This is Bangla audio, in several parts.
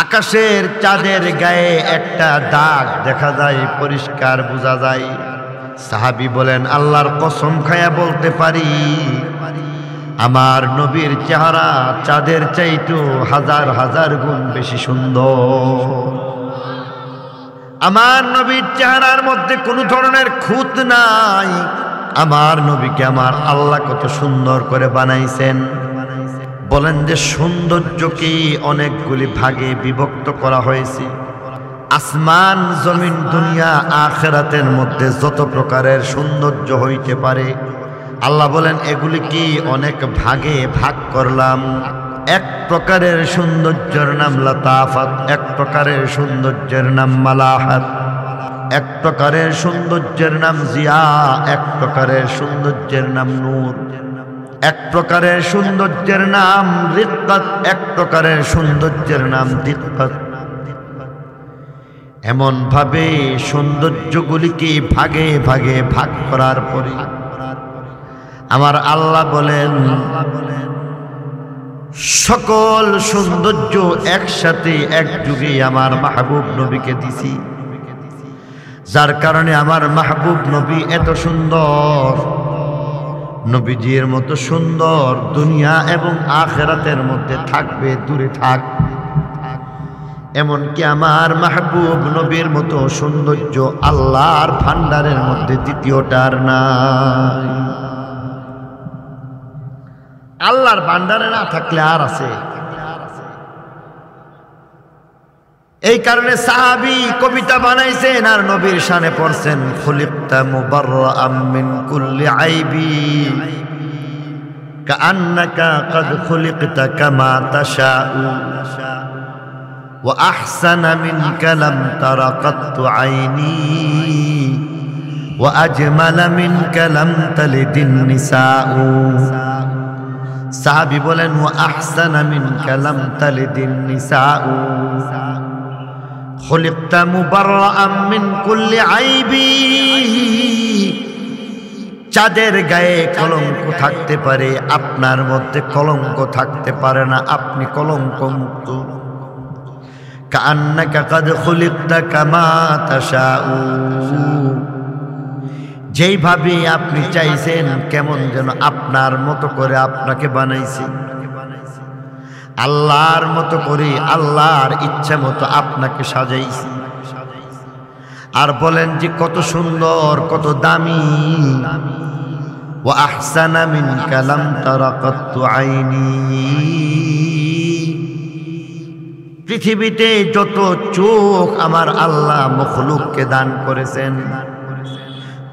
আকাশের চাঁদের গায়ে একটা দাগ দেখা যায়, পরিষ্কার বোঝা যায়। সাহাবী বলেন, আল্লাহর কসম খায়া বলতে পারি আমার নবীর চেহারা চাঁদের চাইতেও হাজার হাজার গুণ বেশি সুন্দর। আমার নবীর চেহারার মধ্যে কোনো ধরনের খুঁত নাই। আমার নবীকে আমার আল্লাহ কত সুন্দর করে বানাইছেন। বলেন যে সৌন্দর্যকে অনেকগুলি ভাগে বিভক্ত করা হয়েছে। আসমান জমিন দুনিয়া আখিরাতের মধ্যে যত প্রকারের সৌন্দর্য হইতে পারে আল্লাহ বলেন এগুলি কি অনেক ভাগে ভাগ করলাম। এক প্রকারের সৌন্দর্যের নাম লতাফাত, এক প্রকারের সৌন্দর্যের নাম মালাহাত, এক প্রকারের সৌন্দর্যের নাম জিয়া, এক প্রকারের সৌন্দর্যের নাম নূর, এক প্রকারের সৌন্দর্যের নাম রিক্কাত, এক প্রকারের সৌন্দর্যের নাম দিক্কাত। এমন ভাবে সৌন্দর্যগুলিকে ভাগে ভাগে ভাগ করার পরে আমার আল্লাহ বলেন সকল সৌন্দর্য একসাথে একযুগে আমার মাহবুব নবীকে দিছি, যার কারণে আমার মাহবুব নবী এত সুন্দর। নবীজির মতো সুন্দর দুনিয়া এবং আখিরাতের মধ্যে থাকবে, দূরে থাক। এমনকি আমার মাহবুব নবীর মতো সৌন্দর্য আল্লাহর ভান্ডারের মধ্যে দ্বিতীয়টার নাই। আল্লাহর ভান্ডারে না থাকলে আর আছে। এই কারণে সাহাবী কবিতা বানাইছেন আর নবীর শানে পড়ছেন, খুলিকতা মুবাররাআম মিন কুল্লি আইবি কাআন্নাকা ক্বাদ খুলিকতা কামা তাশাউ ওয়া আহসানা মিনকা লাম তারা কাত্তু আইনি ওয়া আজমালা মিনকা লাম তালিদিন নিসাউ। সাহাবী বলেন ওয়া আহসানা মিনকা লাম তালিদিন নিসাউ খুলিকতা মুবাররাআম মিন কুল্লি আইবি। চাঁদের গায়ে কলঙ্ক থাকতে পারে, আপনার মধ্যে কলঙ্ক থাকতে পারে না, আপনি কলঙ্ক মুক্ত। কাআন্নাকা ক্বাদ খুলিকতা কামা তাশাউ, যেইভাবে আপনি চাইছেন কেমন যেন আপনার মতো করে আপনাকে বানাইছি। আল্লাহর মতো করে আল্লাহর ইচ্ছা মতো আপনাকে সাজাইছি। আর বলেন যে কত সুন্দর, কত দামি। ওয়া আহসানা মিনকা লাম তারা কাত্তু আইনি। পৃথিবীতে যত চোখ আমার আল্লাহ মখলুককে দান করেছেন,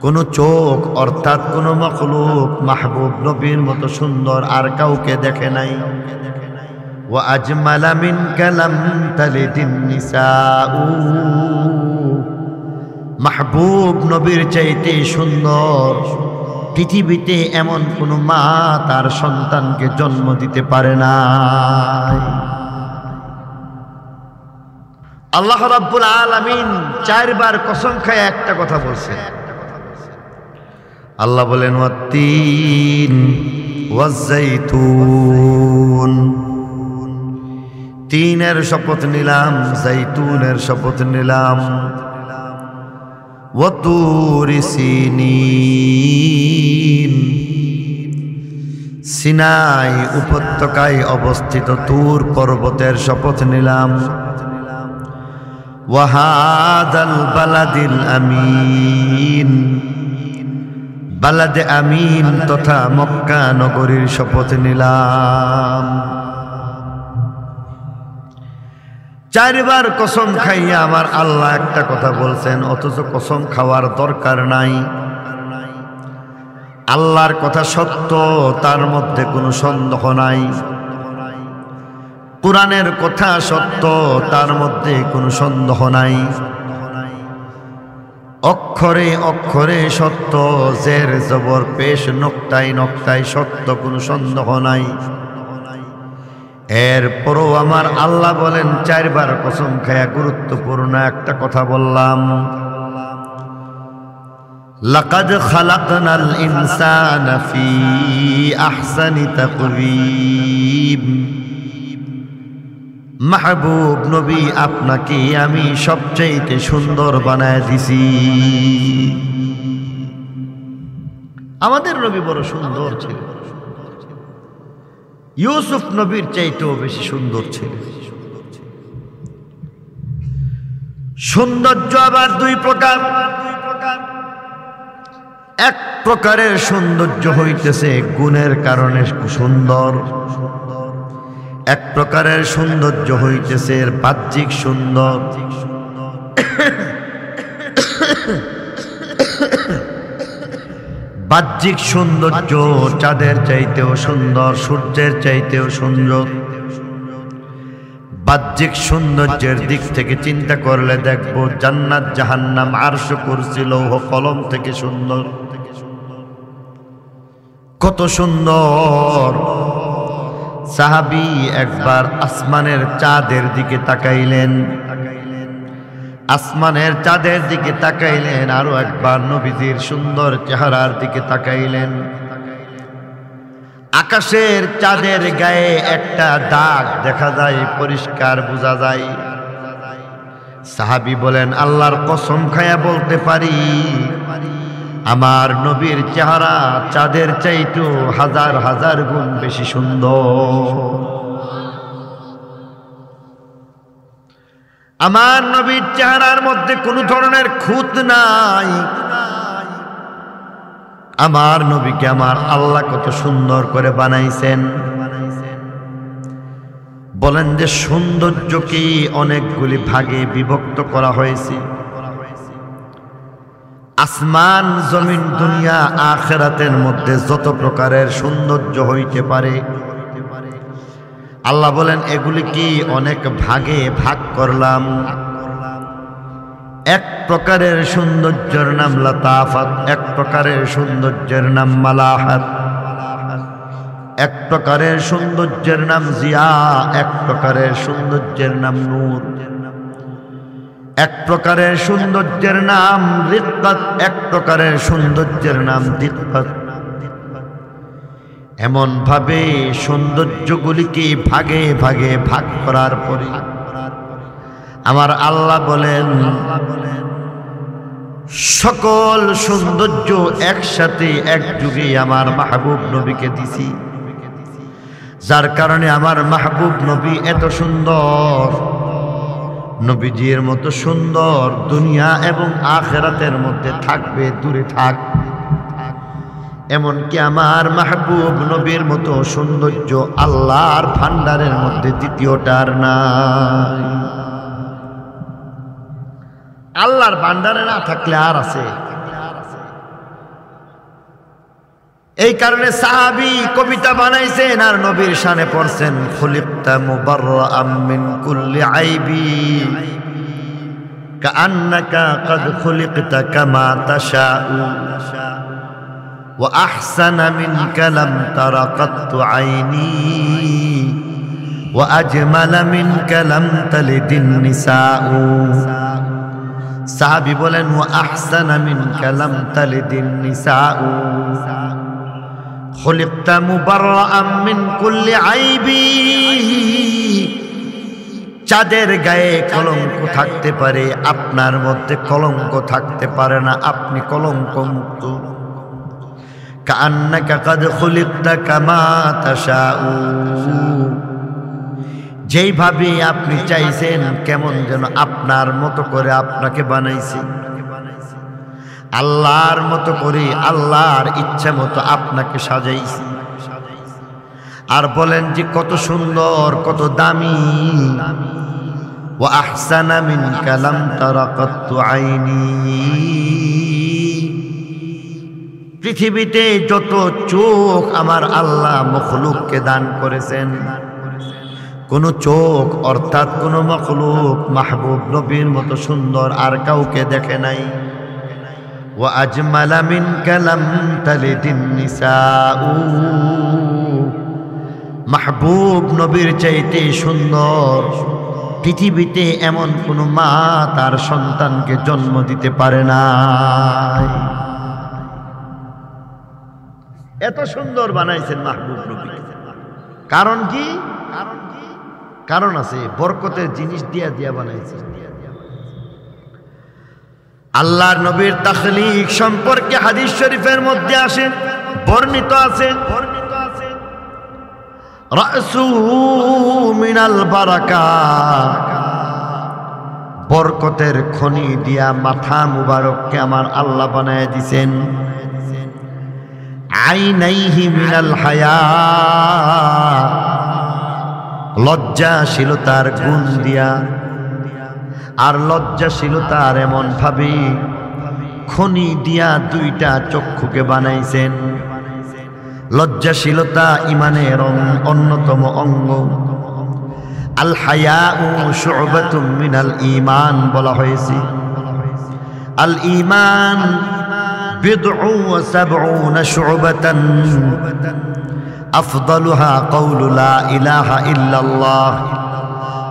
কোন চোখ অর্থাৎ কোন মখলুক মাহবুব নবীর মতো সুন্দর আর কাউকে দেখে নাই। ওয়া আজমালা মিনকা লাম তালিদিন নিসাউ, মাহবুব নবীর চাইতে সুন্দর পৃথিবীতে এমন কোন মা তার সন্তানকে জন্ম দিতে পারে না। আল্লাহ রাব্বুল আলামিন চারবার কসম খায় একটা কথা বলছেন। আল্লাহ বলেন ওয়াত্তিন ওয়াজ্জাইতুন, তিনের শপথ নিলাম, জাইতুনের শপথ নিলাম। ওয়াতুরি সিনিন, সিনাই উপত্যকায় অবস্থিত তুর পর্বতের শপথ নিলাম। ওয়াহাদাল বালাদিল আমিন, বালাদে আমিন তথা মক্কা নগরীর শপথ নিলাম। চারবার কসম খাইয়া আমার আল্লাহ একটা কথা বলছেন, অথচ কসম খাওয়ার দরকার নাই। আল্লাহর কথা সত্য, তার মধ্যে কোনো সন্দেহ নাই। কুরআনের কথা সত্য, তার মধ্যে কোনো সন্দেহ নাই। অক্ষরে অক্ষরে সত্য, জের জবর পেশ নক্তায় নক্তায় সত্য, কোনো সন্দেহ নাই। এরপরও আমার আল্লাহ বলেন চারবার কসম খায়া গুরুত্বপূর্ণ একটা কথা বললাম, লাকাদ খালাকনাল ইনসানা ফি আহসানি তাকওয়িম। মাহবুব নবী আপনাকে আমি সবচেয়ে সুন্দর বানায় দিছি। আমাদের নবী বড় সুন্দর ছিলেন, ইউসুফ নবীর চাইতেও বেশি সুন্দর ছিলেন। সৌন্দর্য আবার দুই প্রকার। এক প্রকারের সৌন্দর্য হইতেছে গুণের কারণে সুন্দর, এক প্রকারের সৌন্দর্য হইতেছে বাহ্যিক সুন্দর। বাহ্যিক সৌন্দর্য চাঁদের চাইতেও সুন্দর, সূর্যের চাইতেও সুন্দর। বাহ্যিক সৌন্দর্যের দিক থেকে চিন্তা করলে দেখব জান্নাত জাহান্নাম আরশ কুরসি লৌহ কলম থেকে সুন্দর। কত সুন্দর! সাহাবী একবার আসমানের চাঁদের দিকে তাকাইলেন, আসমানের চাঁদের দিকে তাকাইলেন, আরো একবার নবীজির সুন্দর চেহারার দিকে তাকাইলেন। আকাশের চাঁদের গায়ে একটা দাগ দেখা যায়, পরিষ্কার বোঝা যায়। সাহাবী বলেন, আল্লাহর কসম খায়া বলতে পারি আমার নবীর চেহারা চাঁদের চাইতেও হাজার হাজার গুণ বেশি সুন্দর। আমার নবীর চেহারার মধ্যে কোনো ধরনের খুঁত নাই। আমার নবীকে আমার আল্লাহ কত সুন্দর করে বানাইছেন। বলেন যে সৌন্দর্যকে অনেকগুলি ভাগে বিভক্ত করা হয়েছে। আসমান জমিন দুনিয়া আখিরাতের মধ্যে যত প্রকারের সৌন্দর্য হইতে পারে আল্লাহ বলেন এগুলি কি অনেক ভাগে ভাগ করলাম। এক প্রকারের সৌন্দর্যের নাম লতাফাত, এক প্রকারের সৌন্দর্যের নাম মালাহাত, এক প্রকারের সৌন্দর্যের নাম জিয়া, এক প্রকারের সৌন্দর্যের নাম নূর, এক প্রকারের সৌন্দর্যের নাম রিক্কাত, এক প্রকারের সৌন্দর্যের নাম দিক্কাত। এমন ভাবে সৌন্দর্যগুলিকে ভাগে ভাগে ভাগ করার পরে আমার আল্লাহ বলেন সকল সৌন্দর্য একসাথে এক যুগে আমার মাহবুব নবীকে দিছি, যার কারণে আমার মাহবুব নবী এত সুন্দর। নবীজির মতো সুন্দর দুনিয়া এবং আখিরাতের মধ্যে থাকবে, দূরে থাক। এমনকি আমার মাহবুব নবীর মতো সৌন্দর্য আল্লাহর ভান্ডারের মধ্যে দ্বিতীয়টার নাই। আল্লাহর ভান্ডারে না থাকলে আর আছে। এই কারণে সাহাবী কবিতা বানাইছেন আর নবীর শানে পড়ছেন, খুলিকতা মুবাররাআম মিন কুল্লি আইবি কাআন্নাকা ক্বাদ খুলিকতা কামা তাশাউ ওয়া আহসানা মিনকা লাম তারা কাত্তু আইনি ওয়া আজমালা মিনকা লাম তালিদিন নিসাউ। সাহাবী বলেন ওয়া আহসানা মিনকা লাম তালিদিন নিসাউ খুলিকতা মুবাররাআম মিন কুল্লি আইবি। চাঁদের গায়ে কলঙ্ক থাকতে পারে, আপনার মধ্যে কলঙ্ক থাকতে পারে না, আপনি কলঙ্ক মুক্ত। কাআন্নাকা ক্বাদ খুলিকতা কামা তাশাউ, যেইভাবে আপনি চাইছেন কেমন যেন আপনার মতো করে আপনাকে বানাইছি, আল্লাহর মতো করে আল্লাহর ইচ্ছা মতো আপনাকে সাজাইছি। আর বলেন যে কত সুন্দর, কত দামি। ওয়া আহসানা মিনকা লাম তারা কাত্তু আইনি। পৃথিবীতে যত চোখ আমার আল্লাহ মখলুককে দান করেছেন, কোন চোখ অর্থাৎ কোন মখলুক মাহবুব নবীর মতো সুন্দর আর কাউকে দেখে নাই। ওয়া আজমালা মিনকা লাম তালিদিন নিসাউ, মাহবুব নবীর চাইতে সুন্দর পৃথিবীতে এমন কোন মা তার সন্তানকে জন্ম দিতে পারে না। এত সুন্দর বানাইছেন মাহবুব নবী। কারণ কি? কারণ আছে, বরকতের জিনিস দিয়া দিয়া বানাইছে। আল্লাহর নবীর তাখলিক সম্পর্কে হাদিস শরীফের মধ্যে আসে, বর্ণিত আছে রাসূ মিনাল বারাকা, বরকতের খনি দিয়া মাথা মুবারককে আমার আল্লাহ বানায় দিছেন। আইনাইহি মিনাল হায়া, লজ্জাশীলতার গুণ দিয়া, আর লজ্জাশীলতার এমন ভাবে খনি দিয়া দুইটা চক্ষুকে বানাইছেন। লজ্জাশীলতা ইমানের অন্যতম অঙ্গ। আল হায়াউ শু'বাতুম মিনাল ঈমান বলা হয়েছে। আল ঈমান বিদউ ওয়া সাবউনা শু'বাতান আফদালুহা কাউলু লা ইলাহা ইল্লাল্লাহ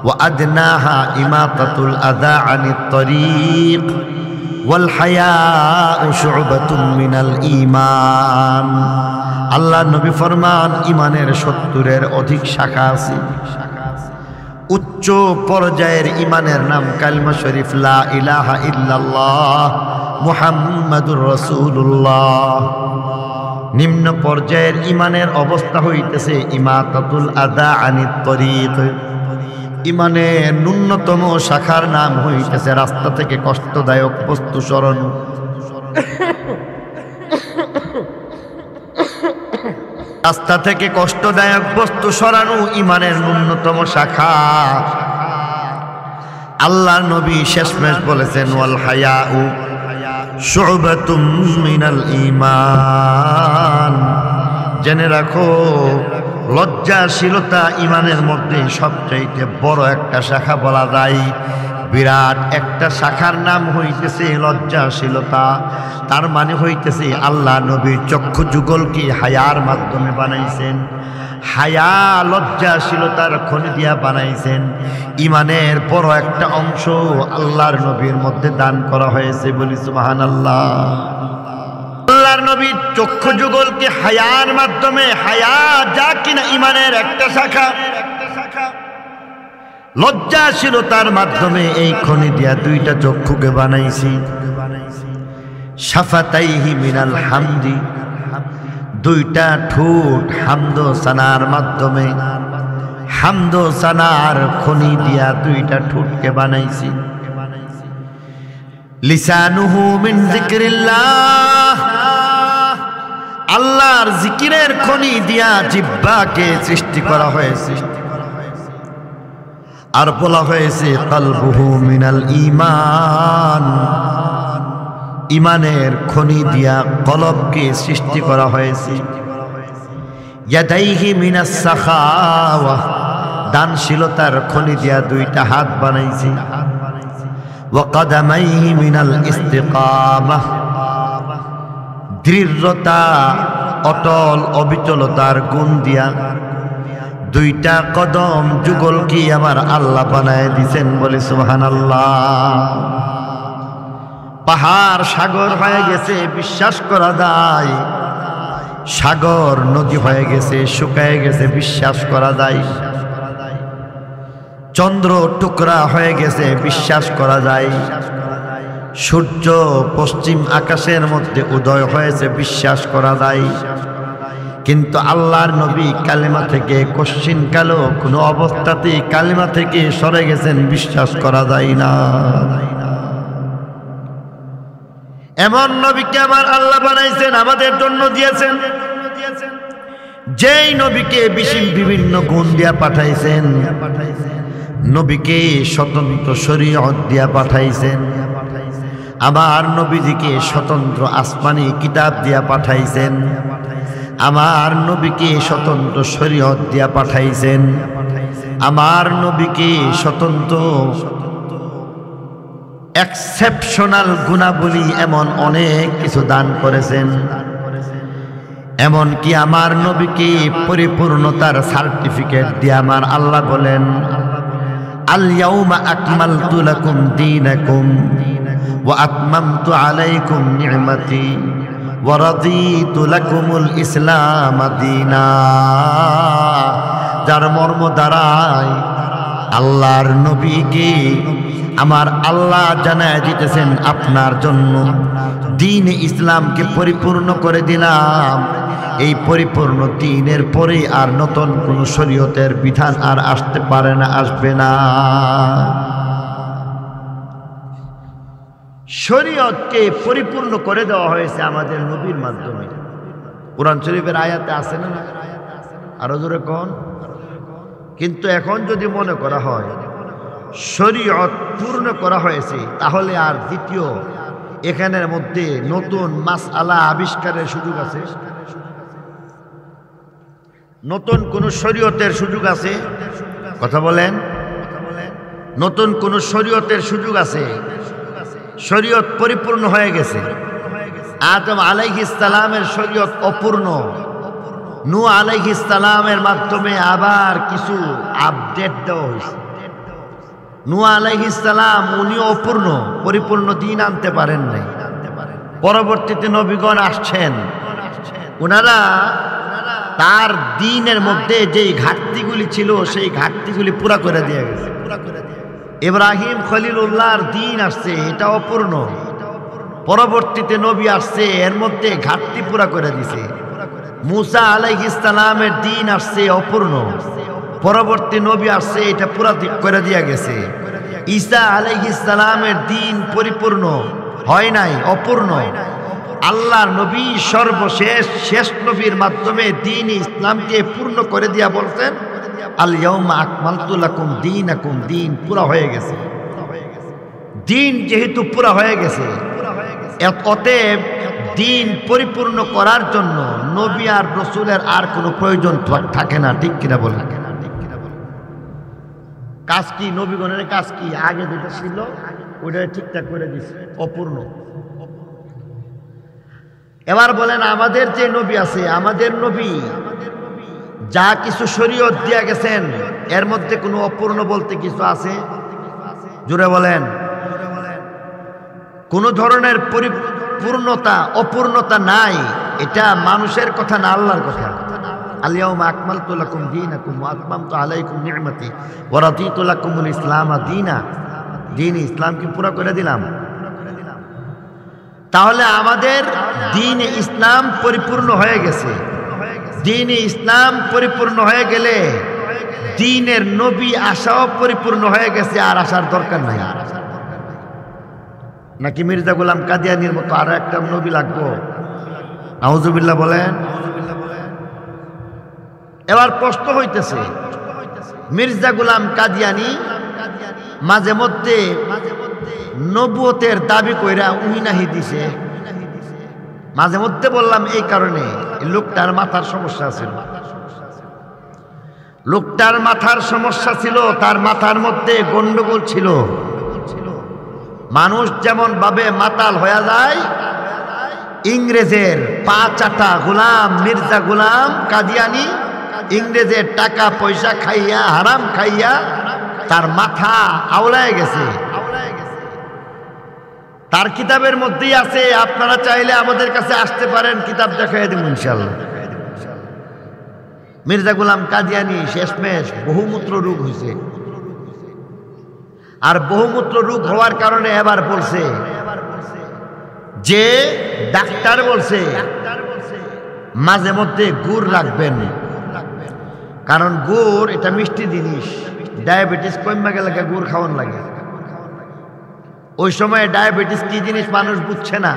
ওয়া আদনাহা ইমাতাতুল আযা আনিত তরিক ওয়াল হায়াউ শু'বাতুম মিনাল ঈমান। আল্লাহ নবী ফরমান, ইমানের 70-এর অধিক শাখা আছে। উচ্চ পর্যায়ের ইমানের নাম কালিমা শরীফ লা ইলাহা ইল্লাল্লাহ মুহাম্মাদুর রাসূলুল্লাহ। নিম্ন পর্যায়ের ইমানের অবস্থা হইতেছে ইমাতাতুল আযা আনিত তরিক। ইমানের ন্যূনতম শাখার নাম হইতেছে রাস্তা থেকে কষ্টদায়ক বস্তু সরানো। রাস্তা থেকে কষ্টদায়ক বস্তু সরানো ইমানের ন্যূনতম শাখা। আল্লাহর নবী শেষমেশ বলেছেন ওয়াল হায়াউ শু'বাতুম মিনাল ঈমান। জেনে রাখো, লজ্জাশীলতা ইমানের মধ্যে সবচাইতে বড় একটা শাখা বলা যায়। বিরাট একটা শাখার নাম হইতেছে লজ্জাশীলতা। তার মানে হইতেছে আল্লাহ নবীর চক্ষু যুগলকে হায়ার মাধ্যমে বানাইছেন। হায়া লজ্জাশীলতার খনি দিয়া বানাইছেন। ইমানের বড় একটা অংশ আল্লাহর নবীর মধ্যে দান করা হয়েছে, বলি সুবহানাল্লাহ। আল্লাহর নবীর চক্ষু যুগলকে হায়ার মাধ্যমে, হায়া যা কিনা ইমানের একটা শাখা, লজ্জাশীলতার মাধ্যমে এই খনি দিয়া দুইটা চক্ষুকে বানাইছি। শাফাতাইহি মিনাল হামদি, দুইটা ঠোঁট হামদ সানার মাধ্যমে, হামদ সানার খনি দিয়া দুইটা ঠোঁটকে বানাইছি। লিসানুহু মিন যিকরিল্লাহ, আল্লাহর জিকিরের খনি দিয়া জিহ্বাকে সৃষ্টি করা হয়েছে। আর বলা হয়েছে কলবুহু মিনাল ঈমান, ইমানের খনি দিয়া কলবকে সৃষ্টি করা হয়েছে। ইয়াদাইহি মিনাস সাখাওয়া, দানশীলতার খনি দিয়া দুইটা হাত বানাইছি। ওয়া কদামাইহি মিনাল ইস্তিকামাহ, দৃঢ়তা অটল অবিচলতার গুণ দিয়া দুইটা কদম যুগল কি আমার আল্লাহ বানায় দিছেন, বলে সুবহানাল্লাহ। পাহাড় সাগর হয়ে গেছে, বিশ্বাস করা যায়। সাগর নদী হয়ে গেছে, শুকায় গেছে, বিশ্বাস করা যায়। চন্দ্র টুকরা হয়ে গেছে, বিশ্বাস করা যায়। সূর্য পশ্চিম আকাশের মধ্যে উদয় হয়েছে, বিশ্বাস করা যায়। কিন্তু আল্লাহর নবী কালেমা থেকে কশ্চিন কালো কোনো অবস্থাতেই কালেমা থেকে সরে গেছেন, বিশ্বাস করা যায় না। এমন নবীকে আমার আল্লাহ বানাইছেন, আমাদের জন্য দিয়েছেন। যেই নবীকে বিভিন্ন গুণ দিয়া পাঠাইছেন, নবীকে স্বতন্ত্র শরীয়ত দিয়া পাঠাইছেন। আমার নবীজিকে স্বতন্ত্র আসমানি কিতাব দিয়া পাঠাইছেন। আমার নবীকে স্বতন্ত্র শরীয়ত দিয়া পাঠাইছেন। আমার নবীকে স্বতন্ত্র এক্সেপশনাল গুণাবলী এমন অনেক কিছু দান করেছেন। এমনকি আমার নবীকে পরিপূর্ণতার সার্টিফিকেট দিয়ে আমার আল্লাহ বলেন, আল ইয়াউমা আকমালতু লাকুম দীনাকুম ওয়া আতমামতু আলাইকুম নি'মাতি ওয়া রাদিতু লাকুমুল ইসলাম দীনা। যার মর্ম দ্বারায় আল্লাহর নবীকে আমার আল্লাহ জানায় দিতেছেন আপনার জন্য দ্বীন ইসলামকে পরিপূর্ণ করে দিলাম। এই পরিপূর্ণ দ্বীনের পরে আর নতুন কোন শরীয়তের বিধান আর আসতে পারে না, আসবে না। শরীয়তকে পরিপূর্ণ করে দেওয়া হয়েছে আমাদের নবীর মাধ্যমে। কোরআন শরীফের আয়াতে আছে না? আরো জোরে কোন। কিন্তু এখন যদি মনে করা হয় শরীয়ত পূর্ণ করা হয়েছে, তাহলে আর দ্বিতীয় এখানের মধ্যে নতুন মাসআলা আবিষ্কারের সুযোগ আছে? নতুন কোন শরীয়তের সুযোগ আছে? কথা বলেন। নতুন কোন শরীয়তের সুযোগ আছে? শরীয়ত পরিপূর্ণ হয়ে গেছে। আদম আলাইহিস সালামের শরীয়ত অপূর্ণ, নূহ আলাইহিস সালামের মাধ্যমে আবার কিছু আপডেট দেওয়া হয়েছে। নূহ আলাইহিস সালাম উনিও অপূর্ণ, পরিপূর্ণ দ্বীন আনতে পারেন নাই। পরবর্তীতে নবীগণ আসছেন, ওনারা তার দ্বীনের মধ্যে যেই ঘাটতিগুলি ছিল সেই ঘাটতিগুলি পুরা করে দিয়ে গেছে। ইব্রাহিম খলিলুল্লাহর দ্বীন আসছে, এটা অপূর্ণ। পরবর্তীতে নবী আসছে, এর মধ্যে ঘাটতি পুরা করে দিছে। মুসা আলাইহিস সালামের দ্বীন আসছে, অপূর্ণ। পরবর্তী নবী আসছে, এটা পুরা করে দিয়ে গেছে। ঈসা আলাইহিস সালামের দ্বীন পরিপূর্ণ হয় নাই, অপূর্ণ। আল্লাহর নবী সর্বশেষ শেষ নবীর মাধ্যমে দ্বীন ইসলামকে পূর্ণ করে দিয়া বলছেন, আল ইয়াউমা আকমালতু লাকুম দীনাকুম। দ্বীন পুরা হয়ে গেছে। দ্বীন যেহেতু পুরা হয়ে গেছে, অতএব দ্বীন পরিপূর্ণ করার জন্য নবী আর রাসূলের আর কোনো প্রয়োজন থাকে না। ঠিক কিনা বলেন? কাজ কি? নবীগণের কাজ কি? আগে যেটা ছিল ওইটা ঠিকঠাক করে দিচ্ছে, অপূর্ণ। এবার বলেন, আমাদের যে নবী আছে, আমাদের নবী যা কিছু শরীয়ত দিয়া গেছেন, এর মধ্যে কোনো অপূর্ণ বলতে কিছু আছে? জোরে বলেন। কোন ধরনের পরিপূর্ণতা অপূর্ণতা নাই। এটা মানুষের কথা না, আল্লাহর কথা। আল ইয়াউমা আকমালতু লাকুম দীনাকুম ওয়া আতমামতু আলাইকুম নি'মাতি ওয়া রাদিতু লাকুমুল ইসলামা দীনা। দ্বীন ইসলামকে পুরা করে দিলাম। তাহলে আমাদের দ্বীন ইসলাম পরিপূর্ণ হয়ে গেছে। দ্বীন ইসলাম পরিপূর্ণ হয়ে গেলে দ্বীনের নবী আসাও পরিপূর্ণ হয়ে গেছে, আর আসার দরকার নাই। নাকি মির্জা গোলাম কাদিয়ানির মতো আরো একটা নবী লাগবো? নাউজুবিল্লাহ বলেন। এবার প্রশ্ন হইতেছে, মির্জা গোলাম কাদিয়ানি মাঝে মধ্যে নবুয়তের দাবি কইরা উহিনাহি দিছে। মাঝে মধ্যে বললাম এই কারণে, লোকটার মাথার সমস্যা ছিল। লোকটার মাথার সমস্যা ছিল, তার মাথার মধ্যে গন্ডগোল ছিল। মানুষ যেমন ভাবে মাতাল হয়ে যায়, ইংরেজের পা চাটা গোলাম মির্জা গোলাম কাদিয়ানি ইংরেজের টাকা পয়সা খাইয়া, হারাম খাইয়া তার মাথা আওলায় গেছে। তার কিতাবের মধ্যেই আছে, আপনারা চাইলে আমাদের কাছে আসতে পারেন, কিতাব দেখাই দেব ইনশাআল্লাহ। মির্জা গোলাম কাদিয়ানি শেষমেশ বহুমূত্র রোগ হয়েছে। আর বহুমূত্র রোগ হওয়ার কারণে এবার বলছে যে ডাক্তার বলছে মাঝে মধ্যে গুড় রাখবেন, কারণ গুড় এটা মিষ্টি জিনিস। ডায়াবেটিস কমে গেলে গুড় খাওয়ান লাগে। ওই সময় ডায়াবেটিস কি জিনিস মানুষ বুঝছে না,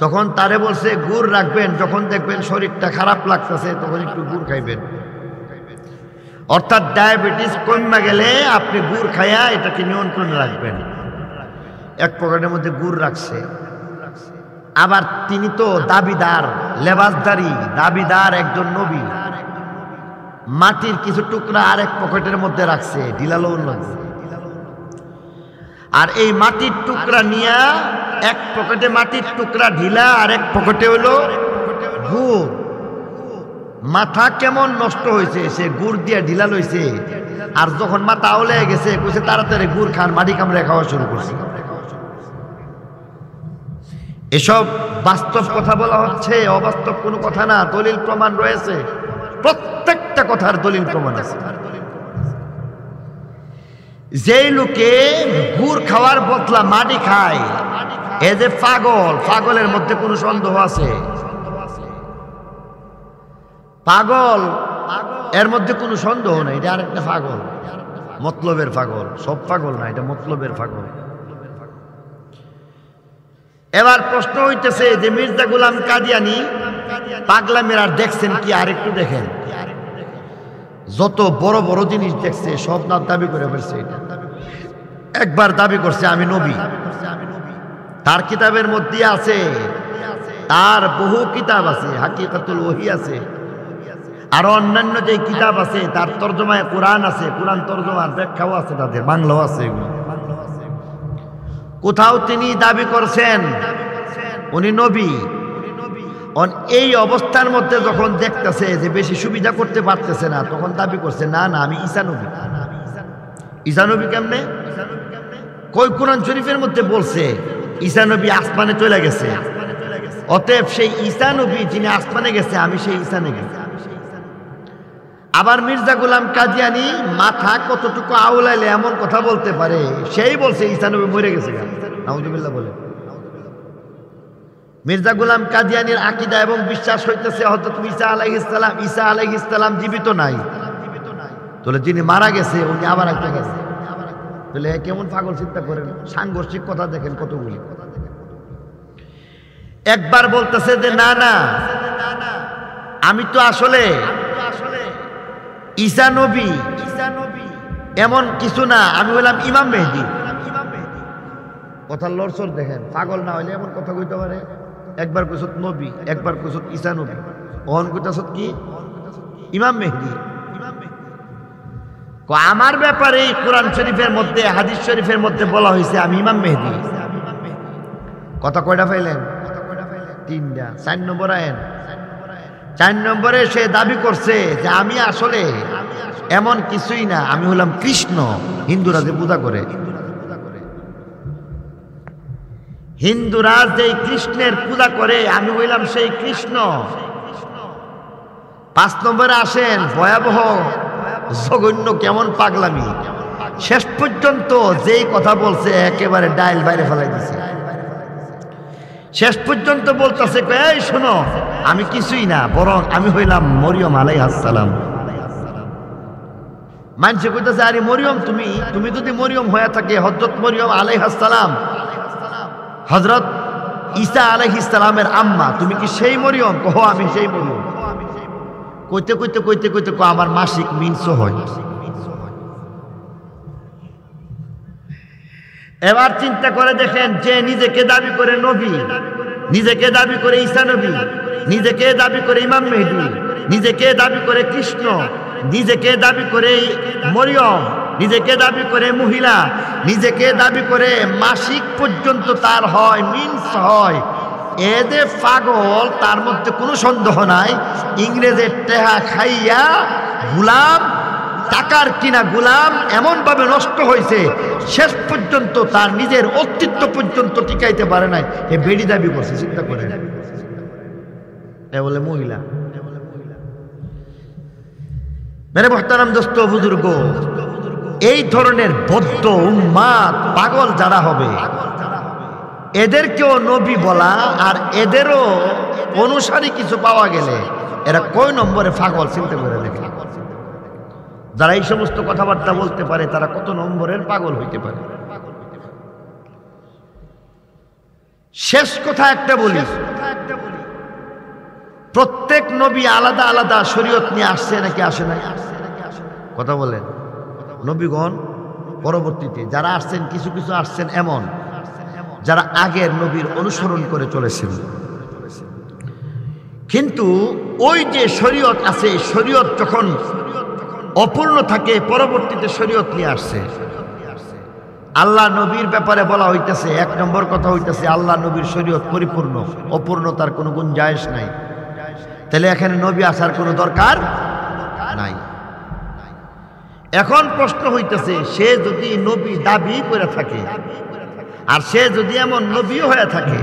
তখন তারে বলছে গুড় রাখবেন, যখন দেখবেন শরীরটা খারাপ লাগতেছে তখন একটু গুড় খাইবেন। অর্থাৎ ডায়াবেটিস কমে গেলে আপনি গুড় খাইয়া এটাকে নিয়ন্ত্রণে রাখবেন। এক পকেটের মধ্যে গুড় রাখছে। আবার তিনি তো দাবিদার, লেবাসদারি দাবিদার একজন নবী। মাটির কিছু টুকরা আরেক পকেটের মধ্যে রাখছে, ঢিলালো লাগছে। আর এই মাটির টুকরা নিয়ে এক পকেটে মাটির টুকরা ঢিলা, আর এক পকেটে হলো গুড়। মাথা কেমন নষ্ট হয়েছে, সে গুড় দিয়ে ঢিলা লইছে। আর যখন মাথা আওলে গেছে, কইছে তাড়াতাড়ি গুড় খান, মাটি কামড়ে খাওয়া শুরু করছে। এসব বাস্তব কথা বলা হচ্ছে, অবাস্তব কোনো কথা না। দলিল প্রমাণ রয়েছে, প্রত্যেকটা কথার দলিল প্রমাণ আছে। যেই লোকে গুড় খাওয়ার বদলা মাটি খায়, এ যে পাগল, পাগলের মধ্যে কোনো সন্দেহ আছে? পাগল, এর মধ্যে কোনো সন্দেহ নেই, এটা আরেকটা পাগল, মতলবের পাগল। সব পাগল না, এটা মতলবের পাগল। এবার প্রশ্ন হইতেছে যে মির্জা গোলাম কাদিয়ানি পাগলামের আর দেখছেন কি? আরেকটু দেখেন, যত বড় বড় জিনিস দেখছে সব না দাবি করে ফেলছে। একবার দাবি করছে আমি নবী, তার কিতাবের মধ্যে আছে, তার বহু কিতাব আছে, হাকিকাতুল ওহী আছে, আরো অন্যান্য যে কিতাব আছে, তার তরজমায় কোরআন আছে, কোরআন তরজমার ব্যাখ্যাও আছে, তাদের বাংলাও আছে। কোথাও তিনি দাবি করছেন উনি নবী। এই অবস্থার মধ্যে যখন দেখতেছে যে বেশি সুবিধা করতে পারতেছে না, তখন দাবি করছে না না আমি ঈসা নবী। ঈসা নবী কেমনে? কই কোরআন শরীফের মধ্যে বলছে ঈসা নবী আসমানে চলে গেছে, অতএব সেই ঈসা নবী যিনি আসমানে গেছে আমি সেই ঈসা নবী। আবার মির্জা গোলাম কাদিয়ানি মাথা কতটুকু আউলাইলে এমন কথা বলতে পারে? সেই বলছে ঈসা নবী মরে গেছে। নাউজুবিল্লাহ বলে। মির্জা গোলাম কাদিয়ানির আকীদা এবং বিশ্বাস হইতেছে হযরত ঈসা আলাইহিস সালাম জীবিত নাই, তাহলে যিনি মারা গেছে উনি আবার একটা গেছে। তাহলে কেমন পাগল চিন্তা করেন, সাংঘর্ষিক কথা দেখেন কতগুলি। একবার বলতেছে যে না না আমি তো আসলে ঈসা নবী, এমন কিছু না, আমি হলাম ইমাম মেহেদী। কথার লড়চড় দেখেন, পাগল না হইলে এমন কথা কইতে পারে? একবার কইছত নবী, একবার কইছত ঈসা নবী, ওহন কইতাছত কি ইমাম মেহেদী। আমার ব্যাপারে কোরআন শরীফের মধ্যে, হাদিস শরীফের মধ্যে বলা হয়েছে আমি ইমাম মেহেদী। কথা কয়টা পাইলেন? তিনটা। 4 নম্বর আইন, 4 নম্বরে সে দাবি করছে যে আমি আসলে এমন কিছুই না, আমি হলাম কৃষ্ণ। হিন্দুরা যে পূজা করে, হিন্দুরা যে কৃষ্ণের পূজা করে, আমি হইলাম সেই কৃষ্ণ। 5 নম্বরে আসেন, ভয়াবহ জঘন্য কেমন পাগলামি। শেষ পর্যন্ত যেই কথা বলছে একেবারে ডাইল বাইরে ফেলাই দিছে। শেষ পর্যন্ত বলতেছে এই শোনো আমি কিছুই না, বরং আমি হইলাম মরিয়ম আলাইহিস সালাম। মানুষে কইতেছে আরে মরিয়ম তুমি যদি মরিয়ম হয়ে থাকে, হযরত মরিয়ম আলাইহিস সালাম হযরত ঈসা আলাইহিস সালামের আম্মা, তুমি কি সেই মরিয়ম? কহ আমি সেই মরিয়ম। কইতে কইতে কইতে কইতে আমার মাসিক মিনসও হয়। এবার চিন্তা করে দেখেন, যে নিজেকে দাবি করে নবী, নিজেকে দাবি করে ঈসা নবী, নিজেকে দাবি করে ইমাম মেহেদী, নিজেকে দাবি করে কৃষ্ণ, নিজেকে দাবি করে মরিয়ম, নিজেকে দাবি করে মহিলা, নিজেকে দাবি করে মাসিক পর্যন্ত তার হয়, মিন্স হয়। এদের পাগল, তার মধ্যে কোনো সন্দেহ নাই। ইংরেজের টেহা খাইয়া গোলাম, টাকার কিনা গোলাম এমন ভাবে নষ্ট হয়েছে, শেষ পর্যন্ত তার নিজের অস্তিত্ব পর্যন্ত টিকাইতে পারে নাই। এ বেড়ি দাবি করছে, চিন্তা করে। এ বলে মহিলা। মেরে মুহতারাম দোস্ত বুজুর্গ, এই ধরনের বদ্ধ উন্মাদ পাগল যারা হবে, এদেরকেও নবী বলা আর এদেরও অনুসারী কিছু পাওয়া গেলে এরা কয় নম্বরে পাগল চিন্তা করে দেখে। যারা এই সমস্ত কথাবার্তা বলতে পারে তারা কত নম্বরের পাগল হইতে পারে। শেষ কথা একটা বলি, প্রত্যেক নবী আলাদা আলাদা শরীয়ত নিয়ে আসছে নাকি আসে নাই? কথা বলেন। নবীগণ পরবর্তীতে যারা আসছেন, কিছু কিছু আসছেন এমন যারা আগের নবীর অনুসরণ করে চলেছেন, কিন্তু ওই যে শরীয়ত আছে, শরীয়ত যখন অপূর্ণ থাকে পরবর্তীতে শরীয়ত নিয়ে আসছে। আল্লাহ নবীর ব্যাপারে বলা হইতেছে, 1 নম্বর কথা হইতেছে আল্লাহ নবীর শরীয়ত পরিপূর্ণ, অপূর্ণতার কোনো গুঞ্জাইশ নাই। তাহলে এখানে নবী আসার কোনো দরকার নাই। এখন প্রশ্ন হইতেছে, সে যদি নবী দাবি করে থাকে আর সে যদি এমন নবী হয়ে থাকে,